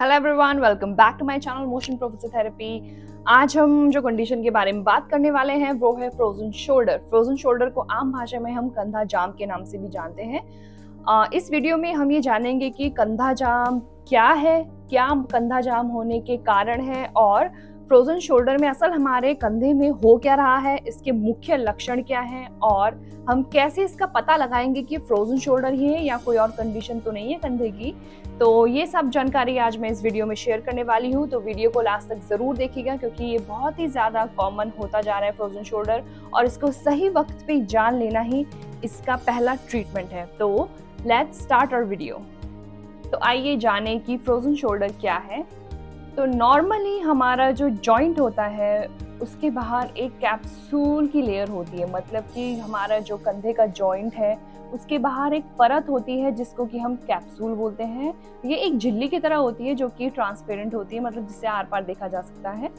Hello everyone, welcome back to my channel motion professor therapy. आज हम जो condition के बारे में बात करने वाले हैं वो है फ्रोजन शोल्डर। फ्रोजन शोल्डर को आम भाषा में हम कंधा जाम के नाम से भी जानते हैं। इस वीडियो में हम ये जानेंगे कि कंधा जाम क्या है, क्या कंधा जाम होने के कारण है और फ्रोजन शोल्डर में असल हमारे कंधे में हो क्या रहा है, इसके मुख्य लक्षण क्या हैं और हम कैसे इसका पता लगाएंगे कि फ्रोजन शोल्डर ही है या कोई और कंडीशन तो नहीं है कंधे की। तो ये सब जानकारी आज मैं इस वीडियो में शेयर करने वाली हूँ, तो वीडियो को लास्ट तक जरूर देखिएगा क्योंकि ये बहुत ही ज्यादा कॉमन होता जा रहा है फ्रोजन शोल्डर, और इसको सही वक्त पे जान लेना ही इसका पहला ट्रीटमेंट है। तो लेट्स स्टार्ट आवर वीडियो। तो आइए जाने कि फ्रोजन शोल्डर क्या है। तो नॉर्मली हमारा जो जॉइंट होता है उसके बाहर एक कैप्सूल की लेयर होती है, मतलब कि हमारा जो कंधे का जॉइंट है उसके बाहर एक परत होती है जिसको कि हम कैप्सूल बोलते हैं। ये एक झिल्ली की तरह होती है जो कि ट्रांसपेरेंट होती है, मतलब जिससे आर पार देखा जा सकता है।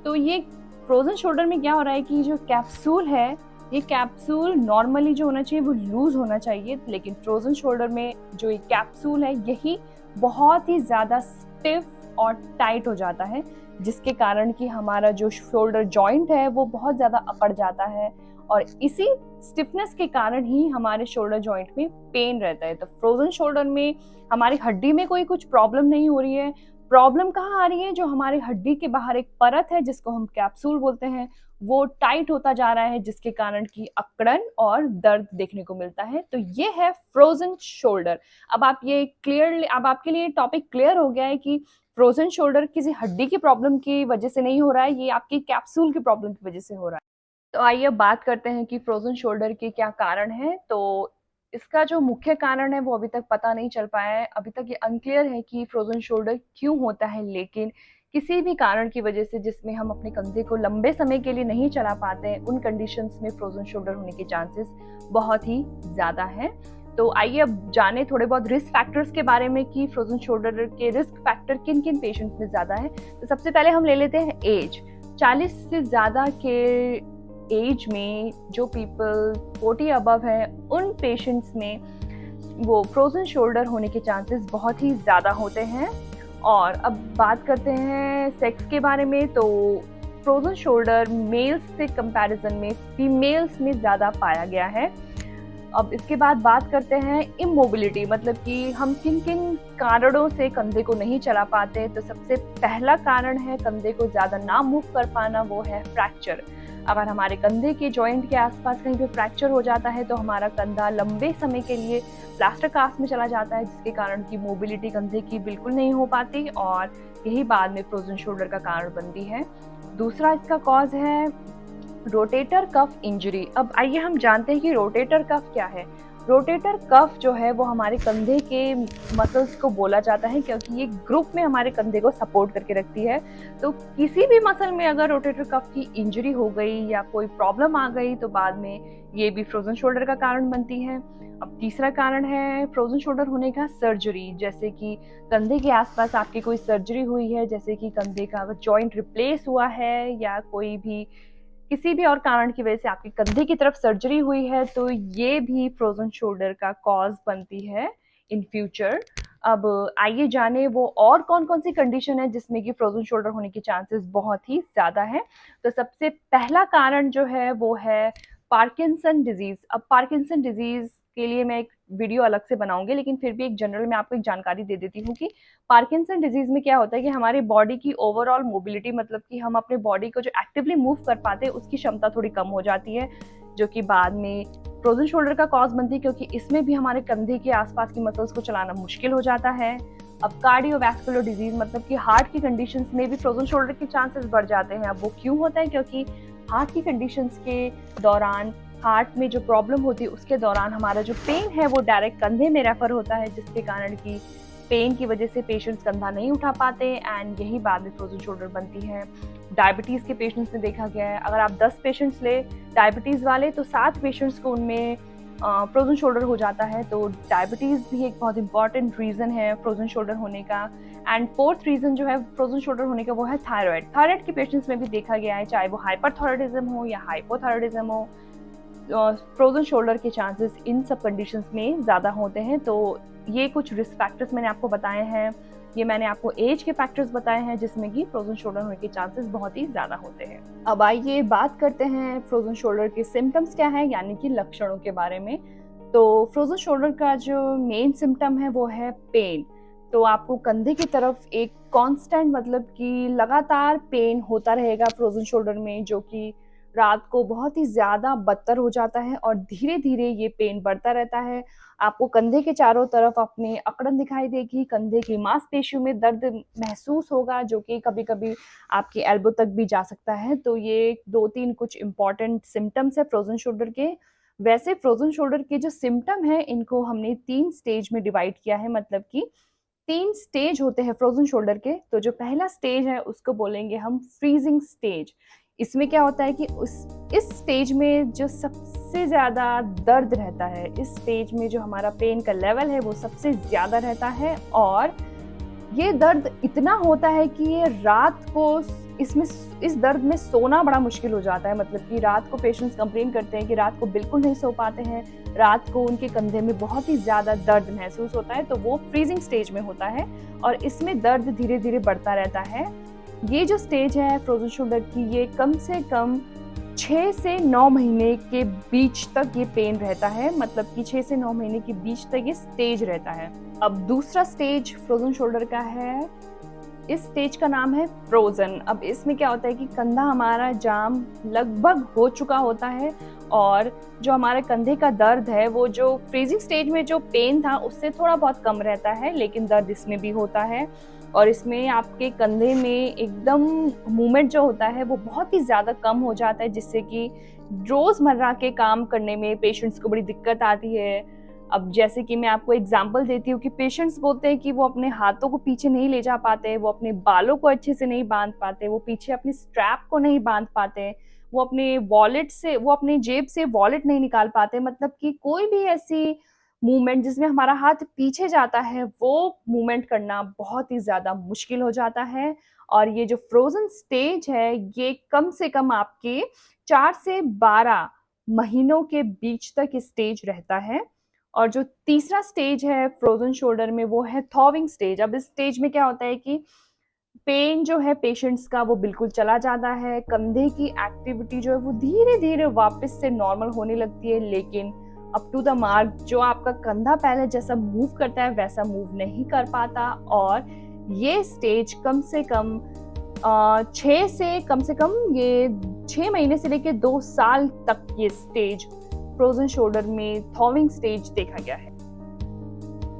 तो ये फ्रोजन शोल्डर में क्या हो रहा है कि जो कैप्सूल है, ये कैप्सूल नॉर्मली जो होना चाहिए वो लूज होना चाहिए, लेकिन फ्रोजन शोल्डर में जो ये कैप्सूल है यही बहुत ही ज्यादा स्टिफ और टाइट हो जाता है, जिसके कारण कि हमारा जो शोल्डर जॉइंट है वो बहुत ज्यादा अकड़ जाता है और इसी स्टिफनेस के कारण ही हमारे शोल्डर जॉइंट में पेन रहता है। तो फ्रोजन शोल्डर में हमारी हड्डी में कोई कुछ प्रॉब्लम नहीं हो रही है। प्रॉब्लम कहाँ आ रही है, जो हमारी हड्डी के बाहर एक परत है जिसको हम कैप्सूल बोलते हैं, वो टाइट होता जा रहा है, जिसके कारण की अकड़न और दर्द देखने को मिलता है। तो ये है फ्रोजन शोल्डर। अब आपके लिए टॉपिक क्लियर हो गया है कि फ्रोजन शोल्डर किसी हड्डी की प्रॉब्लम की वजह से नहीं हो रहा है, ये आपकी कैप्सूल की प्रॉब्लम की वजह से हो रहा है। तो आइए अब बात करते हैं कि फ्रोजन शोल्डर के क्या कारण है। तो इसका जो मुख्य कारण है वो अभी तक पता नहीं चल पाया है। अभी तक ये अनक्लियर है कि फ्रोजन शोल्डर क्यों होता है, लेकिन किसी भी कारण की वजह से जिसमें हम अपने कंधे को लंबे समय के लिए नहीं चला पाते हैं, उन कंडीशंस में फ्रोजन शोल्डर होने के चांसेस बहुत ही ज्यादा है। तो आइए अब जाने थोड़े बहुत रिस्क फैक्टर्स के बारे में कि फ्रोजन शोल्डर के रिस्क फैक्टर किन किन पेशेंट्स में ज्यादा है। तो सबसे पहले हम ले लेते हैं एज। 40 से ज्यादा के एज में जो पीपल 40 अबव है, उन पेशेंट्स में वो फ्रोजन शोल्डर होने के चांसेस बहुत ही ज़्यादा होते हैं। और अब बात करते हैं सेक्स के बारे में। तो फ्रोजन शोल्डर मेल्स से कंपैरिजन में फीमेल्स में ज़्यादा पाया गया है। अब इसके बाद बात करते हैं इमोबिलिटी, मतलब कि हम किन किन कारणों से कंधे को नहीं चला पाते। तो सबसे पहला कारण है कंधे को ज़्यादा ना मूव कर पाना, वो है फ्रैक्चर। अगर हमारे कंधे के जॉइंट के आसपास कहीं पे फ्रैक्चर हो जाता है तो हमारा कंधा लंबे समय के लिए प्लास्टर कास्ट में चला जाता है, जिसके कारण की मोबिलिटी कंधे की बिल्कुल नहीं हो पाती और यही बाद में फ्रोजन शोल्डर का कारण बनती है। दूसरा इसका कॉज है रोटेटर कफ इंजरी। अब आइए हम जानते हैं कि रोटेटर कफ क्या है। रोटेटर कफ जो है वो हमारे कंधे के मसल्स को बोला जाता है, क्योंकि ये ग्रुप में हमारे कंधे को सपोर्ट करके रखती है। तो किसी भी मसल में अगर रोटेटर कफ की इंजरी हो गई या कोई प्रॉब्लम आ गई तो बाद में ये भी फ्रोजन शोल्डर का कारण बनती है। अब तीसरा कारण है फ्रोजन शोल्डर होने का सर्जरी, जैसे कि कंधे के आसपास आपकी कोई सर्जरी हुई है, जैसे कि कंधे का जॉइंट रिप्लेस हुआ है या कोई भी किसी भी और कारण की वजह से आपके कंधे की तरफ सर्जरी हुई है, तो ये भी फ्रोजन शोल्डर का कॉज बनती है इन फ्यूचर। अब आइए जाने वो और कौन कौन सी कंडीशन है जिसमें कि फ्रोजन शोल्डर होने के चांसेस बहुत ही ज्यादा है। तो सबसे पहला कारण जो है वो है पार्किंसन डिजीज। अब पार्किंसन डिजीज के लिए मैं एक वीडियो अलग से बनाऊंगी, लेकिन फिर भी एक जनरल में आपको एक जानकारी दे देती हूँ कि पार्किंसन डिजीज में क्या होता है कि हमारी बॉडी की ओवरऑल मोबिलिटी, मतलब कि हम अपने बॉडी को जो एक्टिवली मूव कर पाते हैं उसकी क्षमता थोड़ी कम हो जाती है, जो कि बाद में फ्रोजन शोल्डर का कॉज बनती है, क्योंकि इसमें भी हमारे कंधे के आसपास की मसल्स को चलाना मुश्किल हो जाता है। अब कार्डियोवैस्कुलर डिजीज, मतलब कि हार्ट की कंडीशंस में भी फ्रोजन शोल्डर के चांसेस बढ़ जाते हैं। अब वो क्यों होता है, क्योंकि हार्ट की कंडीशंस के दौरान, हार्ट में जो प्रॉब्लम होती है उसके दौरान हमारा जो पेन है वो डायरेक्ट कंधे में रेफर होता है, जिसके कारण की पेन की वजह से पेशेंट्स कंधा नहीं उठा पाते एंड यही बाद में फ्रोजन शोल्डर बनती है। डायबिटीज के पेशेंट्स में देखा गया है, अगर आप 10 पेशेंट्स ले डायबिटीज वाले तो 7 पेशेंट्स को उनमें फ्रोजन शोल्डर हो जाता है। तो डायबिटीज भी एक बहुत इंपॉर्टेंट रीजन है फ्रोजन शोल्डर होने का। एंड फोर्थ रीजन जो है फ्रोजन शोल्डर होने का वो है थायराइड। थायराइड के पेशेंट्स में भी देखा गया है, चाहे वो हाइपरथायराइडिज्म हो या हाइपोथायराइडिज्म हो, फ्रोजन शोल्डर के चांसेस इन सब कंडीशंस में ज़्यादा होते हैं। तो ये कुछ रिस्क फैक्टर्स मैंने आपको बताए हैं। ये मैंने आपको एज के फैक्टर्स बताए हैं जिसमें कि फ्रोजन शोल्डर होने के चांसेस बहुत ही ज़्यादा होते हैं। अब आइए बात करते हैं फ्रोजन शोल्डर के सिम्टम्स क्या है, यानी कि लक्षणों के बारे में। तो फ्रोजन शोल्डर का जो मेन सिम्टम है वो है पेन। तो आपको कंधे की तरफ एक कांस्टेंट मतलब कि लगातार पेन होता रहेगा फ्रोजन शोल्डर में, जो कि रात को बहुत ही ज़्यादा बदतर हो जाता है और धीरे-धीरे ये पेन बढ़ता रहता है। आपको कंधे के चारों तरफ अपनी अकड़न दिखाई देगी, कंधे की मांसपेशियों में दर्द महसूस होगा जो कि कभी-कभी आपके एल्बो तक भी जा सकता है। तो ये 2-3 कुछ इम्पोर्टेंट सिम्पटम्स है फ्रोजन शोल्डर के। वैसे फ्रोजन शोल्डर के जो सिम्पटम हैं इनको हमने 3 स्टेज में डिवाइड किया है, मतलब कि 3 स्टेज होते हैं फ्रोजन शोल्डर के। तो जो पहला स्टेज है उसको बोलेंगे हम फ्रीजिंग स्टेज। इसमें क्या होता है कि इस स्टेज में जो सबसे ज़्यादा दर्द रहता है, इस स्टेज में जो हमारा पेन का लेवल है वो सबसे ज़्यादा रहता है और ये दर्द इतना होता है कि ये रात को इस दर्द में सोना बड़ा मुश्किल हो जाता है। मतलब कि रात को पेशेंट्स कंप्लेन करते हैं कि रात को बिल्कुल नहीं सो पाते हैं, रात को उनके कंधे में बहुत ही ज़्यादा दर्द महसूस होता है। तो वो फ्रीजिंग स्टेज में होता है और इसमें दर्द धीरे-धीरे बढ़ता रहता है। ये जो स्टेज है फ्रोजन शोल्डर की, ये कम से कम 6 से 9 महीने के बीच तक ये पेन रहता है, मतलब कि 6 से 9 महीने के बीच तक ये स्टेज रहता है। अब दूसरा स्टेज फ्रोजन शोल्डर का है, इस स्टेज का नाम है फ्रोजन। अब इसमें क्या होता है कि कंधा हमारा जाम लगभग हो चुका होता है और जो हमारे कंधे का दर्द है वो जो फ्रीजिंग स्टेज में जो पेन था उससे थोड़ा बहुत कम रहता है, लेकिन दर्द इसमें भी होता है और इसमें आपके कंधे में एकदम मूवमेंट जो होता है वो बहुत ही ज़्यादा कम हो जाता है, जिससे कि रोज़मर्रा के काम करने में पेशेंट्स को बड़ी दिक्कत आती है। अब जैसे कि मैं आपको एग्जांपल देती हूँ कि पेशेंट्स बोलते हैं कि वो अपने हाथों को पीछे नहीं ले जा पाते, वो अपने बालों को अच्छे से नहीं बांध पाते, वो पीछे अपनी स्ट्रैप को नहीं बांध पाते, वो अपनी जेब से वॉलेट नहीं निकाल पाते। मतलब कि कोई भी ऐसी मूवमेंट जिसमें हमारा हाथ पीछे जाता है वो मूवमेंट करना बहुत ही ज़्यादा मुश्किल हो जाता है। और ये जो फ्रोज़न स्टेज है ये कम से कम आपके 4 से 12 महीनों के बीच तक ये स्टेज रहता है। और जो तीसरा स्टेज है फ्रोज़न शोल्डर में वो है थॉविंग स्टेज। अब इस स्टेज में क्या होता है कि पेन जो है पेशेंट्स का वो बिल्कुल चला जाता है, कंधे की एक्टिविटी जो है वो धीरे-धीरे वापस से नॉर्मल होने लगती है, लेकिन अप टू द मार्क जो आपका कंधा पहले जैसा मूव करता है वैसा मूव नहीं कर पाता। और ये स्टेज कम से कम 6 महीने से लेके 2 साल तक ये स्टेज फ्रोजन शोल्डर में थॉविंग स्टेज देखा गया है।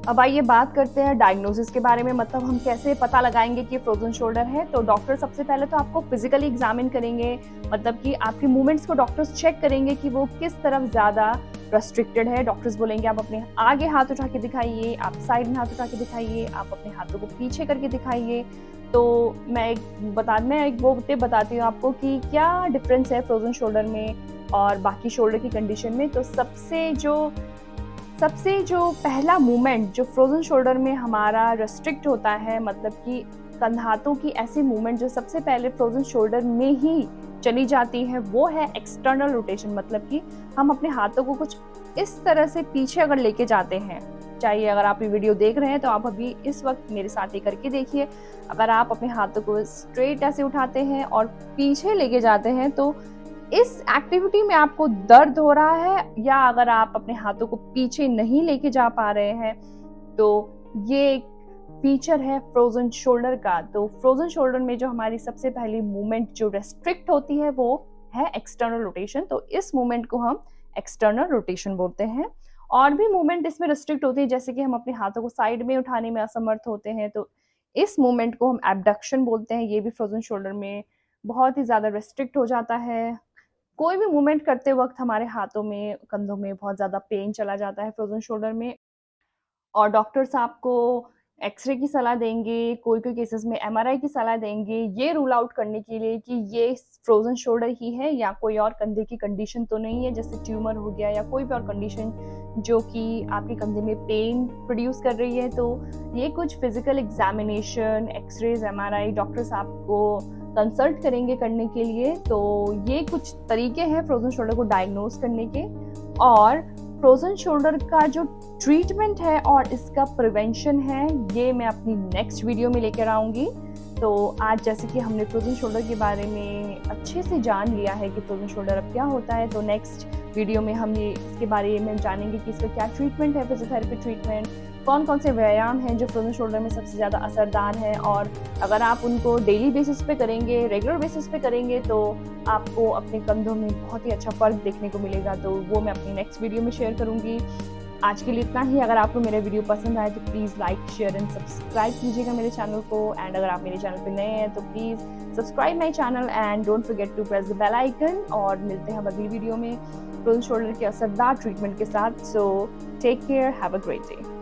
अब आइए बात करते हैं डायग्नोसिस के बारे में, मतलब हम कैसे पता लगाएंगे कि फ्रोजन शोल्डर है। तो डॉक्टर सबसे पहले तो आपको फिजिकली एग्जामिन करेंगे, मतलब कि आपके मूवमेंट्स को डॉक्टर्स चेक करेंगे कि वो किस तरफ ज़्यादा रेस्ट्रिक्टेड है। डॉक्टर्स बोलेंगे आप अपने आगे हाथ उठा के दिखाइए, आप साइड में हाथ उठा के दिखाइए, आप अपने हाथों को पीछे करके दिखाइए। तो मैं एक वो टिप बताती हूँ आपको कि क्या डिफरेंस है फ्रोजन शोल्डर में और बाकी शोल्डर की कंडीशन में। तो सबसे जो पहला मूवमेंट जो फ्रोजन शोल्डर में हमारा रेस्ट्रिक्ट होता है, मतलब कि कंधातों की ऐसी मूवमेंट जो सबसे पहले फ्रोजन शोल्डर में ही चली जाती है वो है एक्सटर्नल रोटेशन। मतलब कि हम अपने हाथों को कुछ इस तरह से पीछे अगर लेके जाते हैं, चाहिए अगर आप ये वीडियो देख रहे हैं तो आप अभी इस वक्त मेरे साथ ये करके देखिए। अगर आप अपने हाथों को स्ट्रेट ऐसे उठाते हैं और पीछे लेके जाते हैं तो इस एक्टिविटी में आपको दर्द हो रहा है, या अगर आप अपने हाथों को पीछे नहीं लेके जा पा रहे हैं तो ये एक फीचर है फ्रोजन शोल्डर का। तो फ्रोजन शोल्डर में जो हमारी सबसे पहली मूवमेंट जो रेस्ट्रिक्ट होती है वो है एक्सटर्नल रोटेशन। तो इस मूवमेंट को हम एक्सटर्नल रोटेशन बोलते हैं। और भी मूवमेंट इसमें रेस्ट्रिक्ट होती है, जैसे कि हम अपने हाथों को साइड में उठाने में असमर्थ होते हैं, तो इस मूवमेंट को हम एबडक्शन बोलते हैं। ये भी फ्रोजन शोल्डर में बहुत ही ज़्यादा रेस्ट्रिक्ट हो जाता है। कोई भी मूवमेंट करते वक्त हमारे हाथों में, कंधों में बहुत ज़्यादा पेन चला जाता है फ्रोजन शोल्डर में, और डॉक्टर्स आपको एक्सरे की सलाह देंगे, कोई-कोई केसेस में एमआरआई की सलाह देंगे, ये रूल आउट करने के लिए कि ये फ्रोजन शोल्डर ही है या कोई और कंधे की कंडीशन तो नहीं है, जैसे ट्यूमर हो गया या कोई भी और कंडीशन जो कि आपके कंधे में पेन प्रोड्यूस कर रही है। तो ये कुछ physical examination, x-rays, MRI doctors आपको कंसल्ट करेंगे करने के लिए। तो ये कुछ तरीके हैं फ्रोजन शोल्डर को डायग्नोज करने के। और फ्रोजन शोल्डर का जो ट्रीटमेंट है और इसका प्रिवेंशन है, ये मैं अपनी नेक्स्ट वीडियो में लेकर आऊँगी। तो आज जैसे कि हमने फ्रोजन शोल्डर के बारे में अच्छे से जान लिया है कि फ्रोजन शोल्डर अब क्या होता है, तो नेक्स्ट वीडियो में हम ये इसके बारे में जानेंगे कि इसका क्या ट्रीटमेंट है, फिजियोथेरेपी ट्रीटमेंट, कौन-कौन से व्यायाम हैं जो फ्रोजन शोल्डर में सबसे ज़्यादा असरदार हैं, और अगर आप उनको डेली बेसिस पे करेंगे, रेगुलर बेसिस पे करेंगे, तो आपको अपने कंधों में बहुत ही अच्छा फ़र्क देखने को मिलेगा। तो वो मैं अपनी नेक्स्ट वीडियो में शेयर करूँगी। आज के लिए इतना ही। अगर आपको मेरा वीडियो पसंद आए तो please like, share and subscribe कीजिएगा मेरे चैनल को। एंड अगर आप मेरे चैनल पे नए हैं तो please subscribe my channel and don't forget to press the bell icon. और मिलते हैं हम अगली वीडियो में फ्रोजन शोल्डर के असरदार ट्रीटमेंट के साथ। So take care, have a great day.